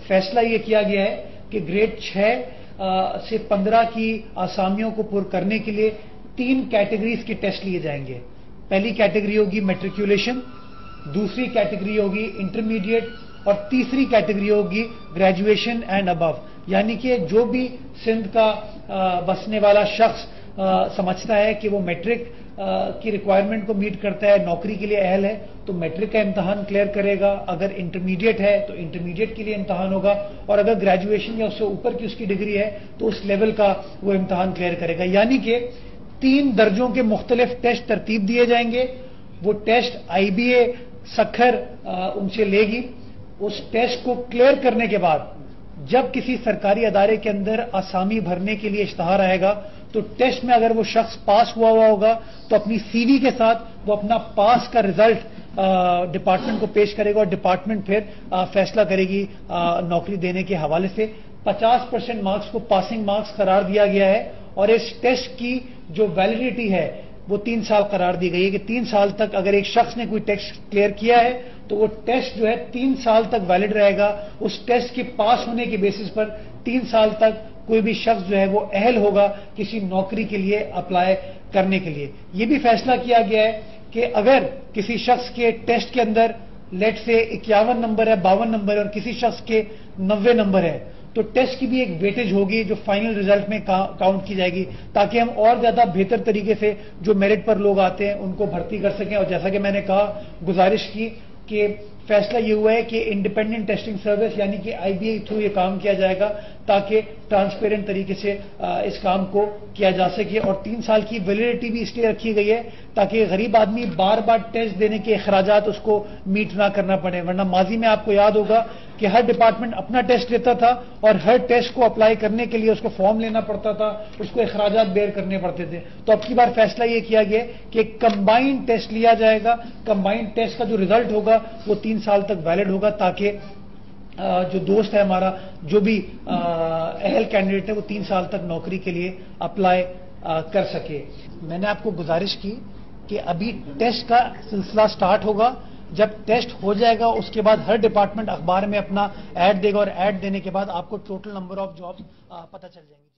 फैसला ये किया गया है कि ग्रेड 6 से 15 की आसामियों को पुर करने के लिए 3 कैटेगरीज के टेस्ट लिए जाएंगे। पहली कैटेगरी होगी मैट्रिकुलेशन, दूसरी कैटेगरी होगी इंटरमीडिएट और तीसरी कैटेगरी होगी ग्रेजुएशन एंड अबव। यानी कि जो भी सिंध का बसने वाला शख्स समझता है कि वो मैट्रिक की रिक्वायरमेंट को मीट करता है, नौकरी के लिए अहल है, तो मैट्रिक का इम्तहान क्लियर करेगा। अगर इंटरमीडिएट है तो इंटरमीडिएट के लिए इम्तहान होगा, और अगर ग्रेजुएशन या उससे ऊपर की उसकी डिग्री है तो उस लेवल का वो इम्तहान क्लियर करेगा। यानी कि 3 दर्जों के मुख्तलिफ टेस्ट तरतीब दिए जाएंगे। वो टेस्ट IBA सखर उनसे लेगी। उस टेस्ट को क्लियर करने के बाद जब किसी सरकारी अदारे के अंदर आसामी भरने के लिए इश्तहार आएगा तो टेस्ट में अगर वो शख्स पास हुआ होगा तो अपनी CV के साथ वो अपना पास का रिजल्ट डिपार्टमेंट को पेश करेगा और डिपार्टमेंट फिर फैसला करेगी नौकरी देने के हवाले से। 50% मार्क्स को पासिंग मार्क्स करार दिया गया है और इस टेस्ट की जो वैलिडिटी है वो 3 साल करार दी गई है कि 3 साल तक अगर एक शख्स ने कोई टेस्ट क्लियर किया है तो वो टेस्ट जो है 3 साल तक वैलिड रहेगा। उस टेस्ट के पास होने के बेसिस पर 3 साल तक कोई भी शख्स जो है वो अहल होगा किसी नौकरी के लिए अप्लाई करने के लिए। ये भी फैसला किया गया है कि अगर किसी शख्स के टेस्ट के अंदर लेट से 51 नंबर है, 52 नंबर है और किसी शख्स के 90 नंबर है तो टेस्ट की भी एक वेटेज होगी जो फाइनल रिजल्ट में काउंट की जाएगी, ताकि हम और ज्यादा बेहतर तरीके से जो मेरिट पर लोग आते हैं उनको भर्ती कर सकें। और जैसा कि मैंने कहा, गुजारिश की कि फैसला ये हुआ है कि इंडिपेंडेंट टेस्टिंग सर्विस यानी कि IBA थ्रू ये काम किया जाएगा ताकि ट्रांसपेरेंट तरीके से इस काम को किया जा सके। और 3 साल की वैलिडिटी भी इसलिए रखी गई है ताकि गरीब आदमी बार बार टेस्ट देने के अखराजात उसको मीट ना करना पड़े। वरना माजी में आपको याद होगा कि हर डिपार्टमेंट अपना टेस्ट लेता था और हर टेस्ट को अप्लाई करने के लिए उसको फॉर्म लेना पड़ता था, उसको अखराजात बेयर करने पड़ते थे। तो अब की बार फैसला ये किया गया कि कंबाइंड टेस्ट लिया जाएगा। कंबाइंड टेस्ट का जो रिजल्ट होगा वो 3 साल तक वैलिड होगा ताकि जो दोस्त है हमारा, जो भी अहल कैंडिडेट है, वो 3 साल तक नौकरी के लिए अप्लाई कर सके। मैंने आपको गुजारिश की कि अभी टेस्ट का सिलसिला स्टार्ट होगा। जब टेस्ट हो जाएगा उसके बाद हर डिपार्टमेंट अखबार में अपना ऐड देगा और ऐड देने के बाद आपको टोटल नंबर ऑफ जॉब्स पता चल जाएंगे।